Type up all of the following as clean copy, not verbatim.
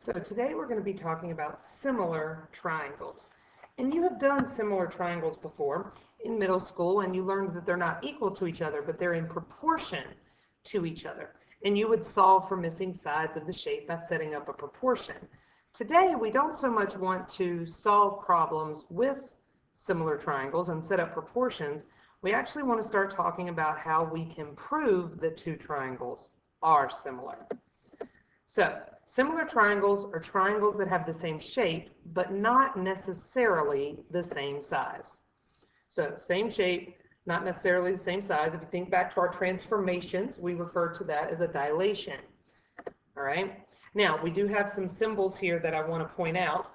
So today we're going to be talking about similar triangles. And you have done similar triangles before in middle school, and you learned that they're not equal to each other, but they're in proportion to each other. And you would solve for missing sides of the shape by setting up a proportion. Today we don't so much want to solve problems with similar triangles and set up proportions. We actually want to start talking about how we can prove that two triangles are similar. So, similar triangles are triangles that have the same shape, but not necessarily the same size. So, same shape, not necessarily the same size. If you think back to our transformations, we refer to that as a dilation. All right? Now, we do have some symbols here that I want to point out.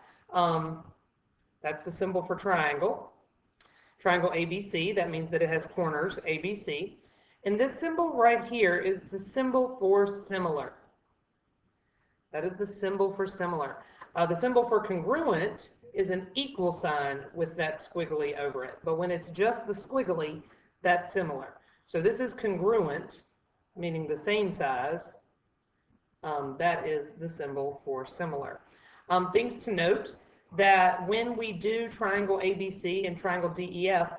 That's the symbol for triangle. Triangle ABC, that means that it has corners, ABC. And this symbol right here is the symbol for similar. That is the symbol for similar. The symbol for congruent is an equal sign with that squiggly over it. But when it's just the squiggly, that's similar. So this is congruent, meaning the same size. That is the symbol for similar. Things to note that when we do triangle ABC and triangle DEF,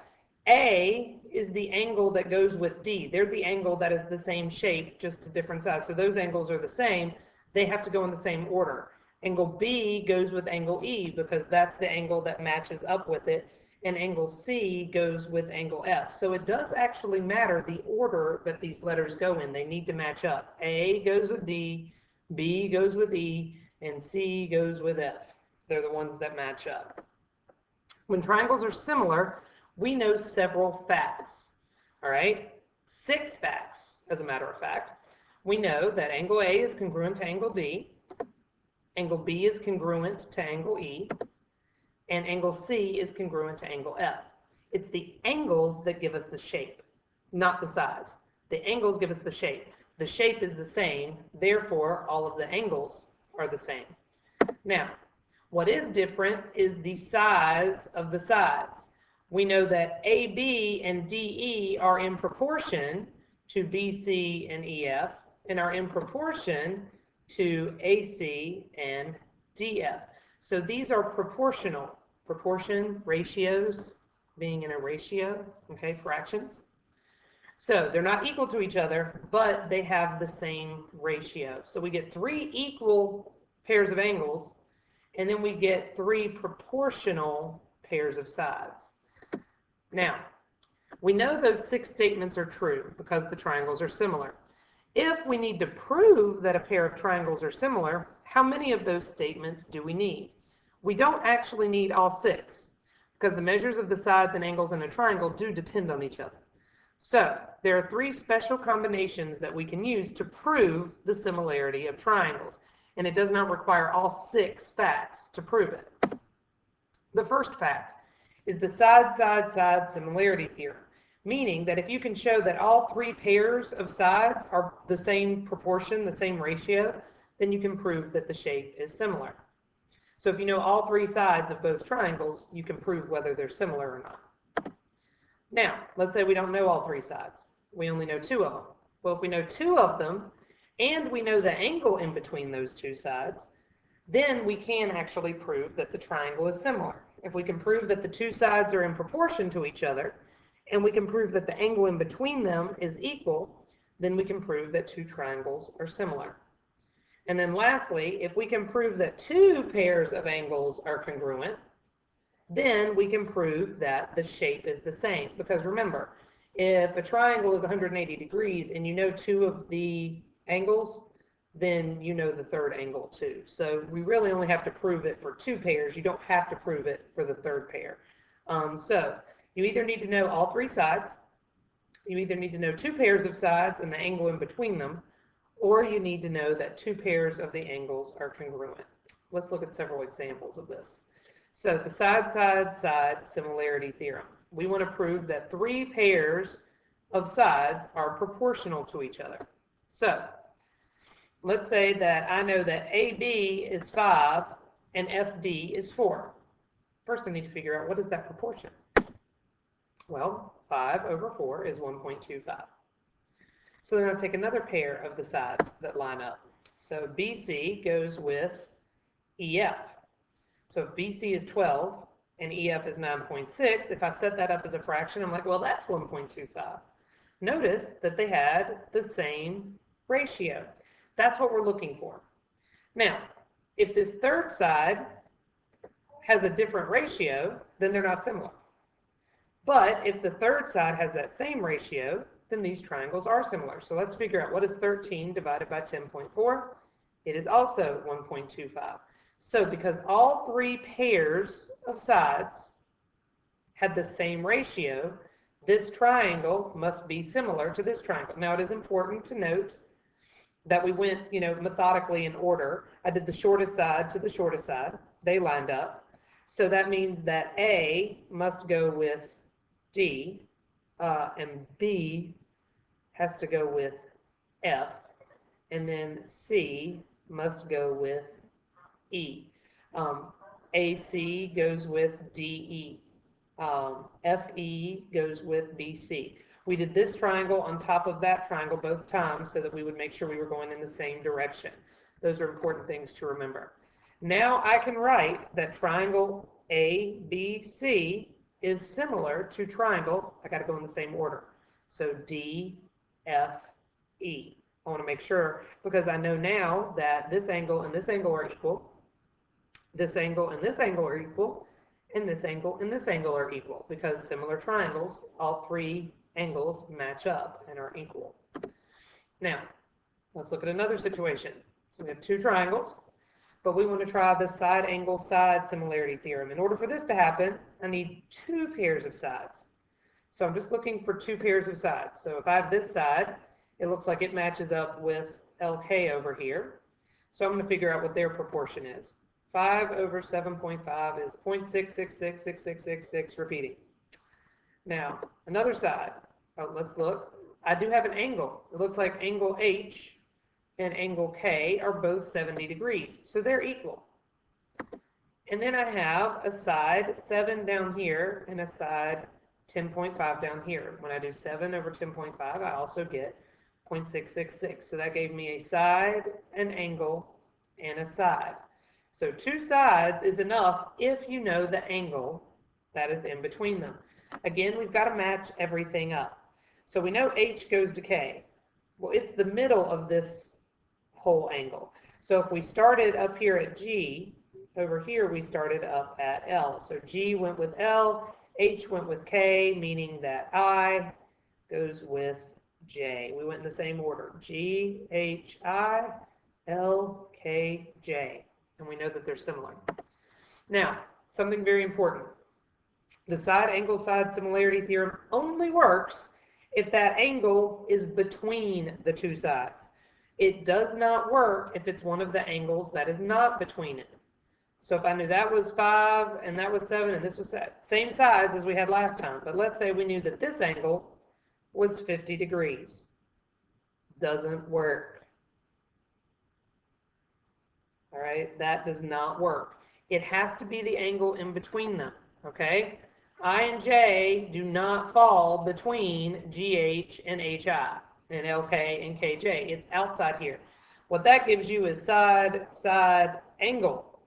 A is the angle that goes with D. They're the angle that is the same shape, just a different size. So those angles are the same. They have to go in the same order. Angle B goes with angle E because that's the angle that matches up with it, and angle C goes with angle F. So it does actually matter the order that these letters go in. They need to match up. A goes with D, B goes with E, and C goes with F. They're the ones that match up. When triangles are similar, we know several facts. All right? 6 facts, as a matter of fact. We know that angle A is congruent to angle D, angle B is congruent to angle E, and angle C is congruent to angle F. It's the angles that give us the shape, not the size. The angles give us the shape. The shape is the same, therefore all of the angles are the same. Now, what is different is the size of the sides. We know that AB and DE are in proportion to BC and EF, and are in proportion to AC and DF. So these are proportional. Proportion, ratios, being in a ratio, okay, fractions. So they're not equal to each other, but they have the same ratio. So we get 3 equal pairs of angles, and then we get 3 proportional pairs of sides. Now, we know those 6 statements are true because the triangles are similar. If we need to prove that a pair of triangles are similar, how many of those statements do we need? We don't actually need all 6 because the measures of the sides and angles in a triangle do depend on each other. So there are 3 special combinations that we can use to prove the similarity of triangles, and it does not require all 6 facts to prove it. The first fact is the side-side-side similarity theorem, meaning that if you can show that all 3 pairs of sides are the same proportion, the same ratio, then you can prove that the shape is similar. So if you know all 3 sides of both triangles, you can prove whether they're similar or not. Now, let's say we don't know all 3 sides. We only know 2 of them. Well, if we know 2 of them, and we know the angle in between those 2 sides, then we can actually prove that the triangle is similar. If we can prove that the 2 sides are in proportion to each other, and we can prove that the angle in between them is equal, then we can prove that 2 triangles are similar. And then lastly, if we can prove that 2 pairs of angles are congruent, then we can prove that the shape is the same. Because remember, if a triangle is 180 degrees and you know 2 of the angles, then you know the 3rd angle too. So we really only have to prove it for 2 pairs. You don't have to prove it for the 3rd pair. So you either need to know all 3 sides, you either need to know 2 pairs of sides and the angle in between them, or you need to know that 2 pairs of the angles are congruent. Let's look at several examples of this. So the side-side-side similarity theorem. We want to prove that 3 pairs of sides are proportional to each other. So let's say that I know that AB is 5 and FD is 4. First I need to figure out what is that proportion. Well, 5 over 4 is 1.25. So then I'll take another pair of the sides that line up. So BC goes with EF. So if BC is 12 and EF is 9.6, if I set that up as a fraction, I'm like, well, that's 1.25. Notice that they had the same ratio. That's what we're looking for. Now, if this third side has a different ratio, then they're not similar. But if the third side has that same ratio, then these triangles are similar. So let's figure out, what is 13 divided by 10.4? It is also 1.25. So because all three pairs of sides had the same ratio, this triangle must be similar to this triangle. Now, it is important to note that we went, methodically in order. I did the shortest side to the shortest side. They lined up. So that means that A must go with D, and B has to go with F, and then C must go with E. AC goes with DE. FE goes with BC. We did this triangle on top of that triangle both times so that we would make sure we were going in the same direction. Those are important things to remember. Now I can write that triangle ABC is similar to triangle, I got to go in the same order, so DFE. I want to make sure, because I know now that this angle and this angle are equal, this angle and this angle are equal, and this angle and this angle are equal, because similar triangles, all three angles match up and are equal. Now, let's look at another situation. So we have two triangles, but we want to try the side angle side similarity theorem. In order for this to happen, I need two pairs of sides. So I'm just looking for two pairs of sides. So if I have this side, it looks like it matches up with LK over here. So I'm going to figure out what their proportion is. 5 over 7.5 is 0.6666666, repeating. Now, another side. Oh, let's look. I do have an angle. It looks like angle H and angle K are both 70 degrees, so they're equal. And then I have a side 7 down here and a side 10.5 down here. When I do 7 over 10.5, I also get 0.666. So that gave me a side, an angle, and a side. So two sides is enough if you know the angle that is in between them. Again, we've got to match everything up. So we know H goes to K. Well, it's the middle of this whole angle. So if we started up here at G, over here we started up at L. So G went with L, H went with K, meaning that I goes with J. We went in the same order. G, H, I, L, K, J. And we know that they're similar. Now, something very important. The side angle side similarity theorem only works if that angle is between the two sides. It does not work if it's one of the angles that is not between it. So if I knew that was 5 and that was 7 and this was same sides as we had last time, but let's say we knew that this angle was 50 degrees. Doesn't work. All right, that does not work. It has to be the angle in between them, okay? I and J do not fall between GH and HI and LK and KJ. It's outside here. What that gives you is side angle.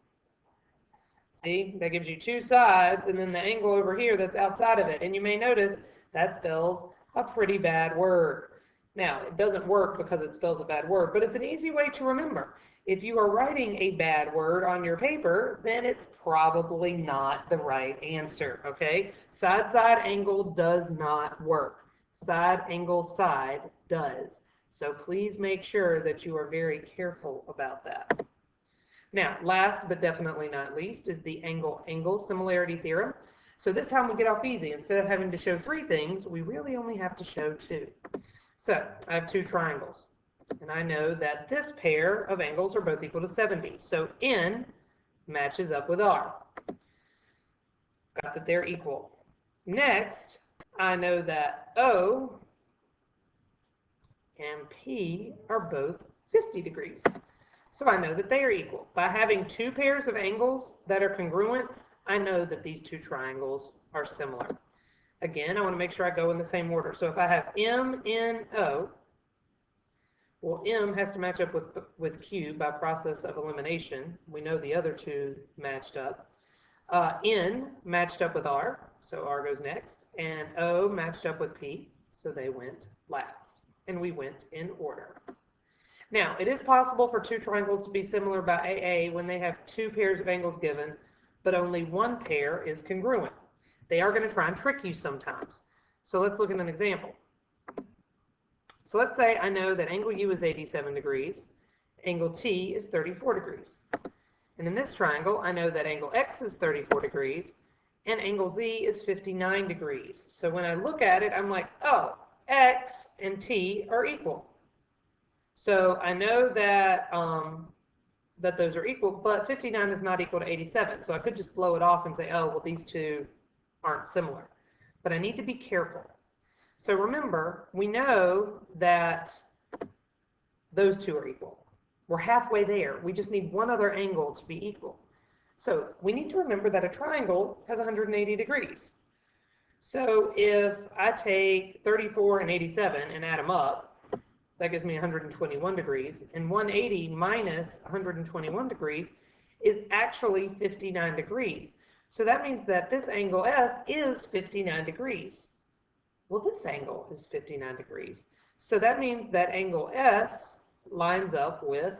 See, that gives you two sides and then the angle over here that's outside of it. And you may notice that spells a pretty bad word. Now, it doesn't work because it spells a bad word, but it's an easy way to remember. If you are writing a bad word on your paper, then it's probably not the right answer, okay? Side angle does not work. Side angle side does. So please make sure that you are very careful about that. Now, last but definitely not least is the angle similarity theorem. So this time we get off easy. Instead of having to show 3 things, we really only have to show 2. So I have 2 triangles. And I know that this pair of angles are both equal to 70. So N matches up with R. Got that they're equal. Next, I know that O and P are both 50 degrees. So I know that they are equal. By having 2 pairs of angles that are congruent, I know that these 2 triangles are similar. Again, I want to make sure I go in the same order. So if I have M, N, O, Well, M has to match up with Q by process of elimination. We know the other two matched up. N matched up with R, so R goes next, and O matched up with P, so they went last, and we went in order. Now, it is possible for two triangles to be similar by AA when they have two pairs of angles given, but only one pair is congruent. They are going to try and trick you sometimes. So let's look at an example. So let's say I know that angle U is 87 degrees, angle T is 34 degrees. And in this triangle, I know that angle X is 34 degrees, and angle Z is 59 degrees. So when I look at it, I'm like, oh, X and T are equal. So I know that, that those are equal, but 59 is not equal to 87. So I could just blow it off and say, oh, well, these two aren't similar. But I need to be careful. So remember, we know that those two are equal. We're halfway there. We just need one other angle to be equal. So we need to remember that a triangle has 180 degrees. So if I take 34 and 87 and add them up, that gives me 121 degrees. And 180 minus 121 degrees is actually 59 degrees. So that means that this angle S is 59 degrees. Well, this angle is 59 degrees. So that means that angle S lines up with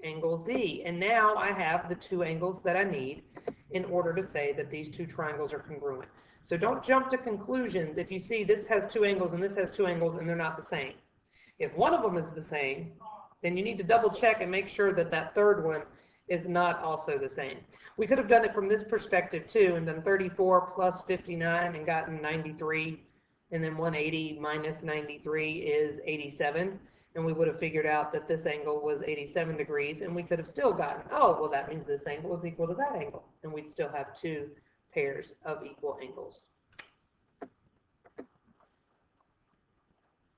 angle Z. And now I have the two angles that I need in order to say that these two triangles are congruent. So don't jump to conclusions if you see this has two angles and this has two angles and they're not the same. If one of them is the same, then you need to double check and make sure that that third one is not also the same. We could have done it from this perspective too and done 34 plus 59 and gotten 93. And then 180 minus 93 is 87, and we would have figured out that this angle was 87 degrees, and we could have still gotten, oh, well, that means this angle is equal to that angle, and we'd still have two pairs of equal angles.